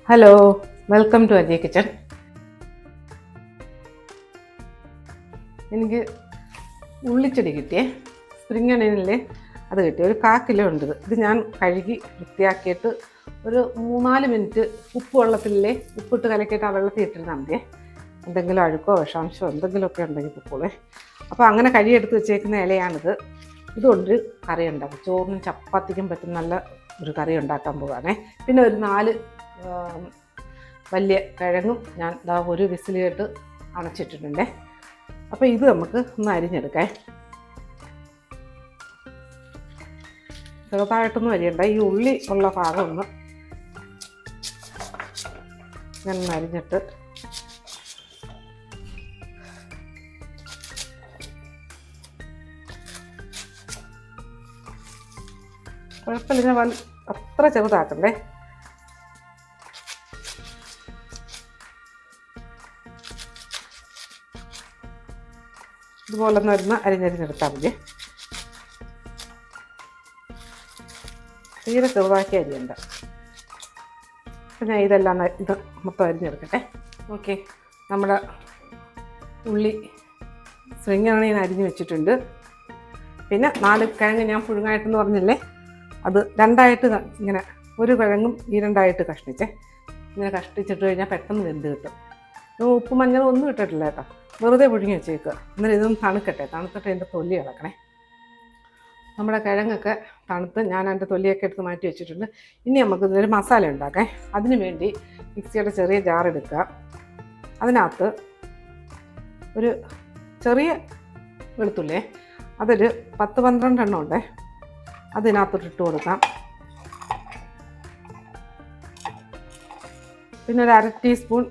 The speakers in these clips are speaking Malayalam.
Hello, welcome to Ajay kitchen. എനിക്ക് ഉള്ളിച്ചെടി കിട്ടിയേ, സ്പ്രിംഗ് അണിയനില്ലേ അത് കിട്ടി. ഒരു 1/4 കിലോ ഉണ്ട്. ഇത് ഞാൻ കഴുകി വൃത്തിയാക്കിയിട്ട് ഒരു 3-4 മിനിറ്റ് ഉപ്പ് വെള്ളത്തിലേ ഉപ്പിട്ട് കലക്കിയിട്ട് ആ വെള്ളത്തിൽ ഇട്ടിരുന്നാൽ മതിയേ. എന്തെങ്കിലും അഴുക്കോ വിഷാംശമോ എന്തെങ്കിലുമൊക്കെ ഉണ്ടെങ്കിൽ പൊക്കോളേ. അപ്പോൾ അങ്ങനെ കഴുകിയെടുത്ത് വെച്ചേക്കുന്ന ഇലയാണിത്. ഇതുകൊണ്ട് കറി ഉണ്ടാക്കും. ചോറിനും ചപ്പാത്തിക്കും പറ്റും നല്ല ഒരു കറി ഉണ്ടാക്കാൻ പോകാനേ. പിന്നെ ഒരു 4 വലിയ കിഴങ്ങും ഞാൻ ഒരു വിസിൽ കേട്ട് അണച്ചിട്ടിട്ടുണ്ടേ. അപ്പോൾ ഇത് നമുക്ക് ഒന്ന് അരിഞ്ഞെടുക്കാം. ചെറുതായിട്ടൊന്നും അരിയണ്ട. ഈ ഉള്ളി ഉള്ള ഭാഗം ഒന്ന് ഞാൻ അരിഞ്ഞിട്ട് കുഴപ്പമില്ല, ഞാൻ അത്ര ചെറുതാക്കണ്ടേ. ഇതുപോലെ ഒന്ന് അരിഞ്ഞരിഞ്ഞെടുത്താൽ മതി. തീരെ ചെറുതാക്കി അരിയണ്ട. അപ്പം ഞാൻ ഇത് മൊത്തം അരിഞ്ഞെടുക്കട്ടെ. ഓക്കെ, നമ്മുടെ ഉള്ളി സ്പ്രിംഗ് അണിയൻ അരിഞ്ഞ് വെച്ചിട്ടുണ്ട്. പിന്നെ 4 കിഴങ്ങ് ഞാൻ പുഴുങ്ങായിട്ടെന്ന് പറഞ്ഞില്ലേ, അത് 2ആയിട്ട് ഇങ്ങനെ ഒരു കിഴങ്ങും ഈ 2ആയിട്ട് കഷ്ണിച്ചേ. ഇങ്ങനെ കഷ്ടിച്ചിട്ട് കഴിഞ്ഞാൽ പെട്ടെന്ന് വെന്ത് കിട്ടും. ഉപ്പ് മഞ്ഞളും ഒന്നും ഇട്ടിട്ടില്ല കേട്ടോ, വെറുതെ പുഴുങ്ങി വെച്ചേക്കുക. എന്നിട്ട് ഇതൊന്ന് തണുക്കട്ടെ. തണുത്തിട്ട് അതിൻ്റെ തൊലി ഇളക്കണേ. നമ്മുടെ കിഴങ്ങൊക്കെ തണുത്ത് ഞാൻ അതിൻ്റെ തൊലിയൊക്കെ എടുത്ത് മാറ്റി വെച്ചിട്ടുണ്ട്. ഇനി നമുക്ക് ഇതൊരു മസാല ഉണ്ടാക്കാം. അതിന് വേണ്ടി മിക്സിയുടെ ചെറിയ ജാർ എടുക്കുക. അതിനകത്ത് ഒരു ചെറിയ വെളുത്തുള്ളി, അതൊരു 10-12 എണ്ണം ഉണ്ടേ, അതിനകത്തോട്ട് ഇട്ട് കൊടുക്കാം. പിന്നെ ഒരു 1/2 ടീസ്പൂൺ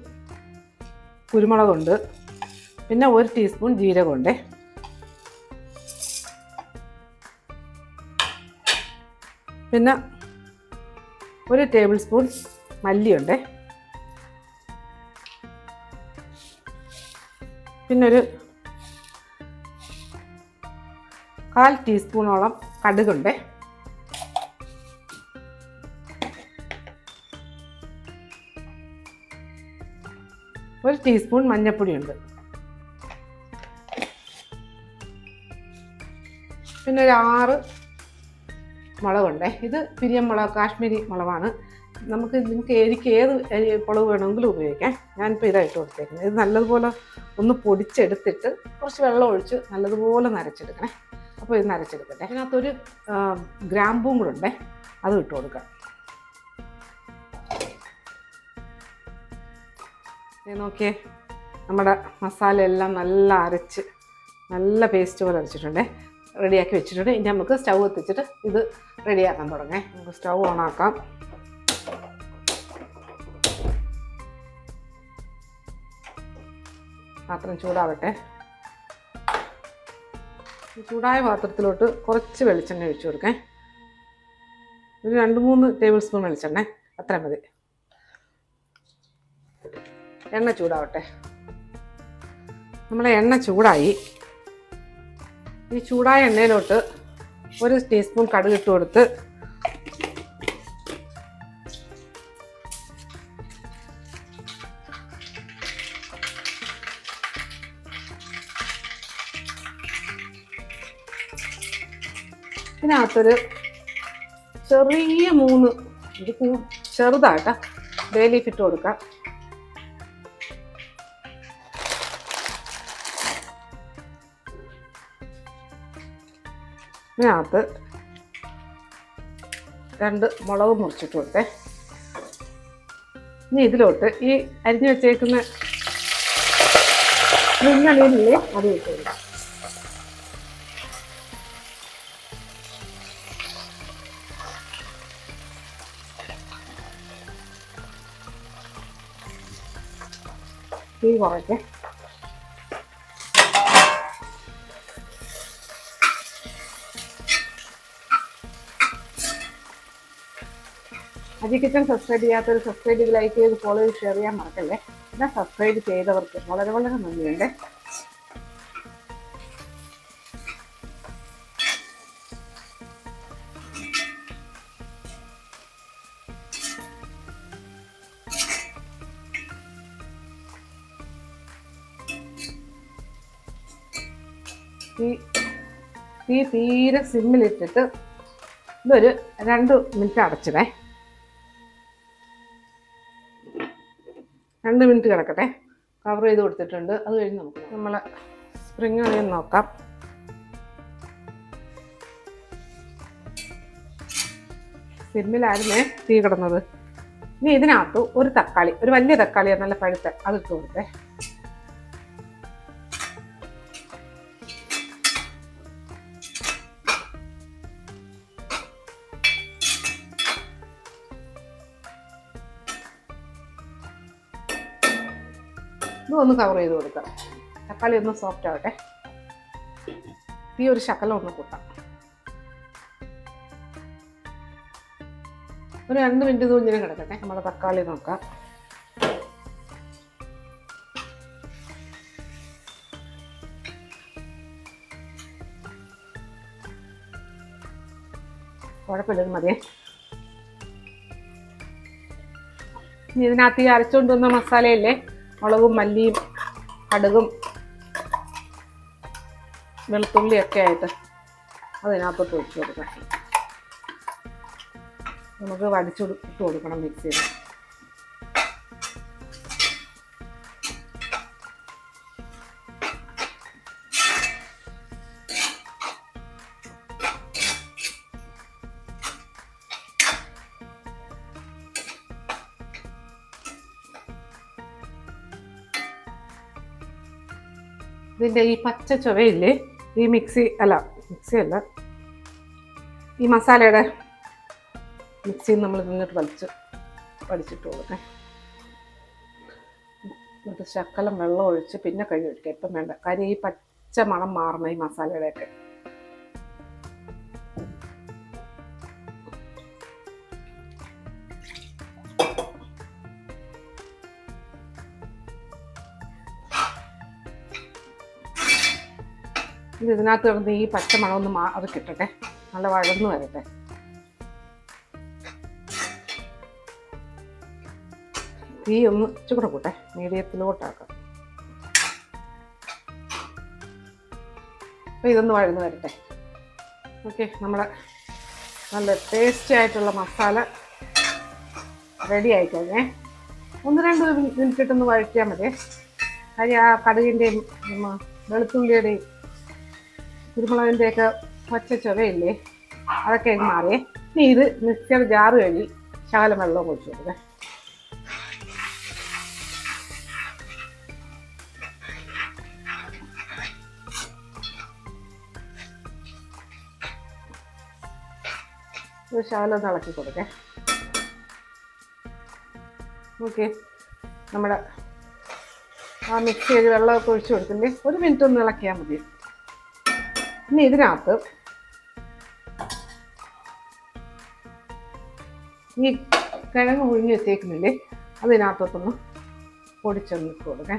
കുരുമുളകുണ്ട്. പിന്നെ 1 ടീസ്പൂൺ ജീരകമുണ്ട്. പിന്നെ 1 ടേബിൾ സ്പൂൺ മല്ലിയുണ്ട്. പിന്നെ ഒരു 1/4 ടീസ്പൂണോളം കടുകുണ്ട്. ഒരു ടീസ്പൂൺ മഞ്ഞൾപ്പൊടിയുണ്ട്. പിന്നെ ഒരു 6 മുളകുണ്ട്. ഇത് പിരിയം മുളക്, കാശ്മീരി മുളകാണ്. നിങ്ങൾക്ക് ഏത് മുളക് വേണമെങ്കിലും ഉപയോഗിക്കാം. ഞാനിപ്പോൾ ഇതായിട്ട് കൊടുത്തേക്കുന്നത്. ഇത് നല്ലതുപോലെ ഒന്ന് പൊടിച്ചെടുത്തിട്ട് കുറച്ച് വെള്ളം ഒഴിച്ച് നല്ലതുപോലെ നരച്ചെടുക്കണേ. അപ്പോൾ ഇത് നരച്ചെടുക്കട്ടെ. അതിനകത്തൊരു ഗ്രാമ്പൂം കൂടെ ഉണ്ടേ, അതും ഇട്ട് കൊടുക്കാം. നോക്കിയേ, നമ്മുടെ മസാല എല്ലാം നല്ല അരച്ച് നല്ല പേസ്റ്റ് പോലെ അരച്ചിട്ടുണ്ടേ, റെഡിയാക്കി വെച്ചിട്ടുണ്ട്. ഇനി നമുക്ക് സ്റ്റൗ എത്തിച്ചിട്ട് ഇത് റെഡിയാക്കാൻ തുടങ്ങാം. നമുക്ക് സ്റ്റൗ ഓണാക്കാം. പാത്രം ചൂടാവട്ടെ. ചൂടായ പാത്രത്തിലോട്ട് കുറച്ച് വെളിച്ചെണ്ണ ഒഴിച്ചു കൊടുക്കാം. ഒരു 2-3 ടേബിൾ സ്പൂൺ വെളിച്ചെണ്ണ, അത്ര മതി. എണ്ണ ചൂടാവട്ടെ. നമ്മളെ എണ്ണ ചൂടായി. ഈ ചൂടായ എണ്ണയിലോട്ട് 1 ടീസ്പൂൺ കടുക് ഇട്ട് കൊടുത്ത് ഇതിനകത്തൊരു ചെറിയ 3 ചെറുതായിട്ട് ബേ ലീഫ് ഇട്ട് കൊടുക്കാം. ഇതിനകത്ത് 2 മുളക് മുറിച്ചിട്ട് കൊടുത്തേ. ഇനി ഇതിലോട്ട് ഈ അരിഞ്ഞു വെച്ചേക്കുന്ന സ്പ്രിംഗ് അണിയനില്ലേ അത് ഇട്ട് കൊടുക്കാം. തീ കുറയ്ക്കേ. അജയ് കിച്ചൺ സബ്സ്ക്രൈബ് ചെയ്യാത്തവർ സബ്സ്ക്രൈബ് ചെയ്ത് ലൈക്ക് ചെയ്ത് ഫോളോ ചെയ്ത് ഷെയർ ചെയ്യാൻ മറക്കല്ലേ. എന്നാൽ സബ്സ്ക്രൈബ് ചെയ്തവർക്ക് വളരെ വളരെ നന്ദിയുണ്ട്. തീ തീരെ സിമ്മിലിട്ടിട്ട് ഇതൊരു 2 മിനിറ്റ് അടച്ചിടേ. 2 മിനിറ്റ് കിടക്കട്ടെ. കവർ ചെയ്ത് കൊടുത്തിട്ടുണ്ട്. അത് കഴിഞ്ഞ് നമുക്ക് നമ്മളെ സ്പ്രിങ് ഒണിയൻ നോക്കാം. സിമ്മിലായിരുന്നേ തീ കിടന്നത്. ഇനി ഇതിനകത്ത് ഒരു തക്കാളി, ഒരു വലിയ തക്കാളിയാണ്, നല്ല പഴുത്ത, അതിട്ട് കൊടുത്തേ. ഇതൊന്ന് കവർ ചെയ്ത് കൊടുക്കാം. തക്കാളി ഒന്ന് സോഫ്റ്റ് ആവട്ടെ. തീ ഒരു ശകലം ഒന്ന് കൂട്ടാം. ഒരു 2 മിനിറ്റ് ഇത് ഇങ്ങനെ കിടക്കട്ടെ. നമ്മുടെ തക്കാളി നോക്കാം. കുഴപ്പമില്ല, മതിയേ. ഇനി ഇതിനകത്ത് ഈ അരച്ചുകൊണ്ട് വന്ന മസാലയില്ലേ, മുളകും മല്ലിയും കടുകും വെളുത്തുള്ളിയൊക്കെ ആയിട്ട് അതിനകത്തോട്ട് ഒഴിച്ചു കൊടുക്കാം. നമുക്ക് വടിച്ചിട്ട് കൊടുക്കണം മിക്സിയിൽ. ഇതിൻ്റെ ഈ പച്ച ചുവയില്ലേ, ഈ മിക്സി അല്ല ഈ മസാലയുടെ മിക്സിയിൽ നമ്മൾ നിന്നിട്ട് വലിച്ചിട്ട് കൊടുക്കാം. എന്നിട്ട് ശകലം വെള്ളം ഒഴിച്ച് പിന്നെ കഴുകി ഒഴിക്കാം. ഇപ്പം വേണ്ട, കാര്യം ഈ പച്ച മണം മാറണം ഈ മസാലയുടെയൊക്കെ. ഇതിനകത്ത് കിടന്ന് ഈ പച്ച മണം ഒന്ന് അത് കിട്ടട്ടെ, നല്ല വഴന്ന് വരട്ടെ. തീ ഒന്ന് ഇച്ചിരി കൂട്ടെ, മീഡിയത്തിലോട്ടാക്കാം. അപ്പോൾ ഇതൊന്ന് വഴന്ന് വരട്ടെ. ഓക്കെ, നമ്മുടെ നല്ല ടേസ്റ്റി ആയിട്ടുള്ള മസാല റെഡി ആയിക്കഴിഞ്ഞേ. 1-2 മിനിറ്റ് ഇട്ടൊന്ന് വഴറ്റിയാൽ മതി. കാര്യം ആ കടുകിൻ്റെയും വെളുത്തുള്ളിയുടെയും കുരുമുളകിൻ്റെയൊക്കെ പച്ച ചുവയില്ലേ, അതൊക്കെ മാറിയേ. ഇനി ഇത് മിക്സിയുടെ ജാറ് കഴുകി ശകലം വെള്ളം ഒഴിച്ചു കൊടുക്കേ. ശകലം ഒന്ന് ഇളക്കി കൊടുക്കേ. ഓക്കെ, നമ്മുടെ ആ മിക്സ് ചെയ്ത് വെള്ളമൊക്കെ ഒഴിച്ച് കൊടുത്തില്ലേ, 1 മിനിറ്റ് ഒന്ന് ഇളക്കിയാൽ മതി. ഇനി ഇതിനകത്ത് ഈ കിഴങ്ങ് മുഴിഞ്ഞ് വെച്ചേക്കുന്നില്ലേ, അതിനകത്തോട്ടൊന്ന് പൊടിച്ചൊന്നിട്ട് കൊടുക്കേ.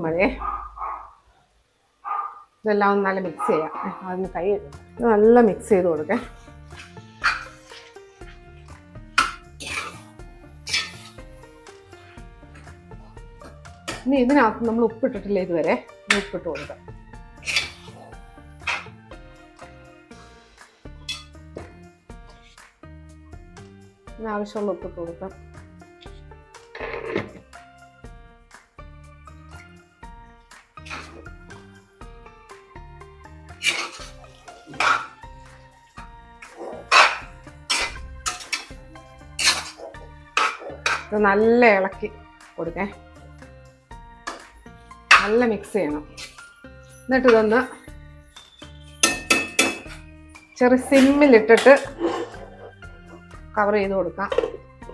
മതിയേ. ഇതെല്ലാം ഒന്ന് നല്ല മിക്സ് ചെയ്യാം. അതിന് കൈ നല്ല മിക്സ് ചെയ്ത് കൊടുക്കേ. ഇനി ഇതിനകത്ത് നമ്മൾ ഉപ്പിട്ടിട്ടില്ല ഇതുവരെ, ഉപ്പിട്ട് കൊടുക്കാം. ഇതിനാവശ്യമുള്ള ഉപ്പിട്ട് കൊടുക്കാം. ഇത് നല്ല ഇളക്കി കൊടുക്കേ, നല്ല മിക്സ് ചെയ്യണം. എന്നിട്ട് ഇതൊന്ന് ചെറിയ സിമ്മിലിട്ടിട്ട് കവർ ചെയ്ത് കൊടുക്കാം.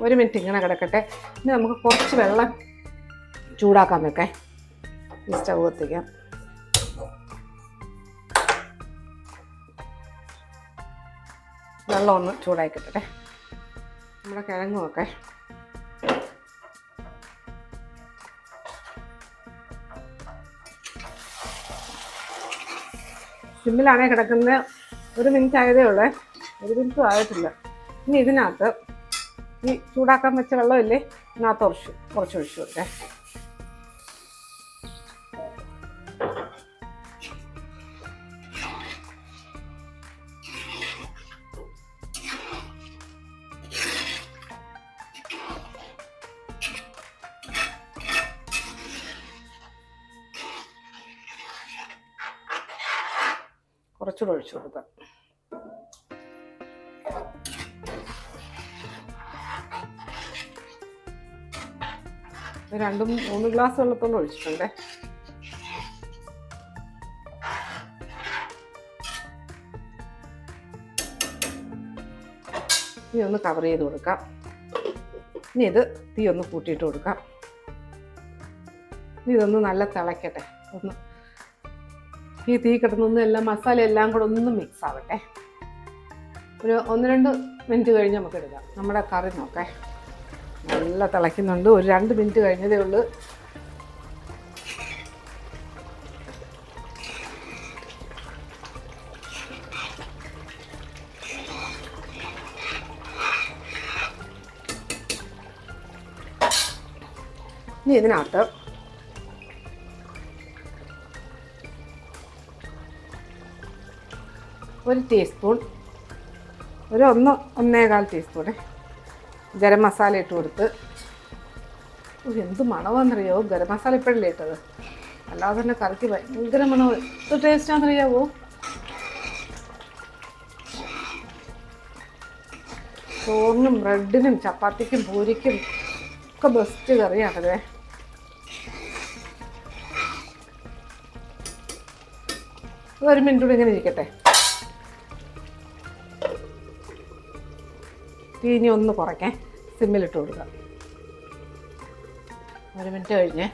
1 മിനിറ്റ് ഇങ്ങനെ കിടക്കട്ടെ. ഇനി നമുക്ക് കുറച്ച് വെള്ളം ചൂടാക്കാൻ വെക്കാം. ഈ സ്റ്റവ് കത്തിക്കാം. വെള്ളം ഒന്ന് ചൂടാക്കി കിട്ടട്ടെ. നമ്മുടെ കിഴങ്ങ് വെക്കാം. സിമ്മിലാണേ കിടക്കുന്നത്. 1 മിനിറ്റ് ആയതേ ഉള്ളേ, 1 മിനിറ്റും ആയിട്ടില്ല. ഇനി ഇതിനകത്ത് ഈ ചൂടാക്കാൻ വെച്ച വെള്ളമില്ലേ, ഇതിനകത്ത് കുറച്ച് ഒഴിച്ചു കൊടുക്കേ. കുറച്ചുകൂടെ ഒഴിച്ചു കൊടുക്കാം. രണ്ട് 3 ഗ്ലാസ് വെള്ളത്തോളം ഒഴിച്ചിട്ടുണ്ടേ. ഇനി ഒന്ന് കവർ ചെയ്ത് കൊടുക്കാം. ഇനി ഇത് തീ ഒന്ന് കൂട്ടിയിട്ട് കൊടുക്കാം. ഇനി ഇതൊന്ന് നല്ല തിളയ്ക്കട്ടെ. ഒന്ന് ഈ തീ കിടന്നൊന്നും എല്ലാം മസാല എല്ലാം കൂടെ ഒന്ന് മിക്സ് ആവട്ടെ. ഒരു 1-2 മിനിറ്റ് കഴിഞ്ഞ് നമുക്ക് എടുക്കാം. നമ്മുടെ കറി നോക്കേ, നല്ല തിളയ്ക്കുന്നുണ്ട്. ഒരു 2 മിനിറ്റ് കഴിഞ്ഞതേ ഉള്ളൂ. ഇനി ഇതിനകത്ത് ഒരു ടീസ്പൂൺ, ഒരു 1-1.25 ടീസ്പൂൺ ഗരം മസാല ഇട്ട് കൊടുത്ത്. എന്ത് മണമാണെന്നറിയാവോ, ഗരം മസാല ഇപ്പോഴല്ലേ ഇട്ടത്, അല്ലാതെ തന്നെ കറിക്ക് ഭയങ്കര മണം. എന്ത് ടേസ്റ്റാണെന്നറിയാവോ. ചോറിനും ബ്രെഡിനും ചപ്പാത്തിക്കും പൂരിക്കും ഒക്കെ ബെസ്റ്റ് കറിയാണത്. ഒരു മിനിറ്റ് കൂടി ഇങ്ങനെ ഇരിക്കട്ടെ. ഇനി ഒന്ന് കുറയ്ക്കാൻ സിമ്മിലിട്ട് കൊടുക്കാം. 1 മിനിറ്റ് കഴിഞ്ഞ്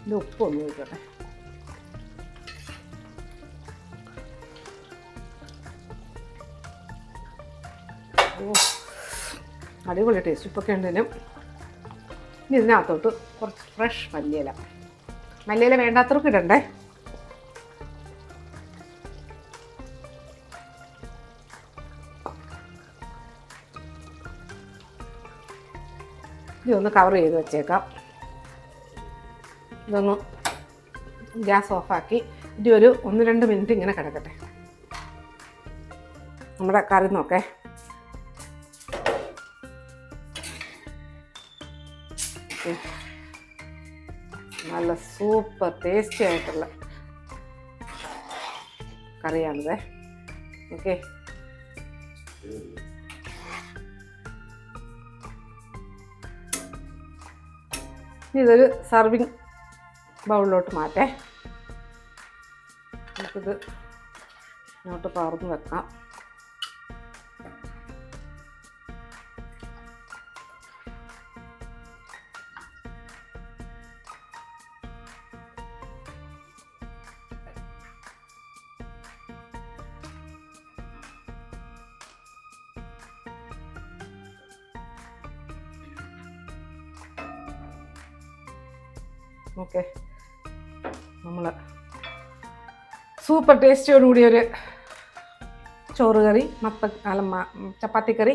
ഇത് ഉപ്പൊന്ന് വയ്ക്കട്ടെ. അടിപൊളി ടേസ്റ്റ് ഇപ്പൊക്കെ ഉണ്ടേനും. ഇനി ഇതിനകത്തോട്ട് കുറച്ച് ഫ്രഷ് മല്ലിയില വേണ്ടാത്തവർക്ക് ഇടണ്ടേ. ഇതൊന്ന് കവർ ചെയ്ത് വെച്ചേക്കാം. ഇതൊന്ന് ഗ്യാസ് ഓഫാക്കി ഇത് ഒരു 1-2 മിനിറ്റ് ഇങ്ങനെ കിടക്കട്ടെ. നമ്മുടെ കറി നോക്കേ, നല്ല സൂപ്പർ ടേസ്റ്റി ആയിട്ടുള്ള കറിയാണിത്. ഓക്കെ, ഇതൊരു സർവിങ് ബൗളിലോട്ട് മാറ്റേ. നമുക്കിത് ഇങ്ങോട്ട് പകർന്ന് വെക്കാം. ഓക്കെ, നമ്മൾ സൂപ്പർ ടേസ്റ്റിയോടുകൂടി ഒരു ചോറ് കറി, ചപ്പാത്തി കറി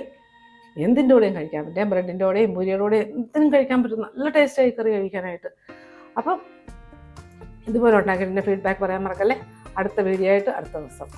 എന്തിൻ്റെ കൂടെയും കഴിക്കാൻ പറ്റും. ബ്രെഡിൻ്റെ കൂടെയും പൂരിയുടെ കൂടെയും എന്തിനും കഴിക്കാൻ പറ്റും. നല്ല ടേസ്റ്റായി കറി കഴിക്കാനായിട്ട്. അപ്പം ഇതുപോലെ ഉണ്ടാക്കിയിട്ട് ഫീഡ്ബാക്ക് പറയാൻ മറക്കല്ലേ. അടുത്ത വീഡിയോ ആയിട്ട് അടുത്ത ദിവസം.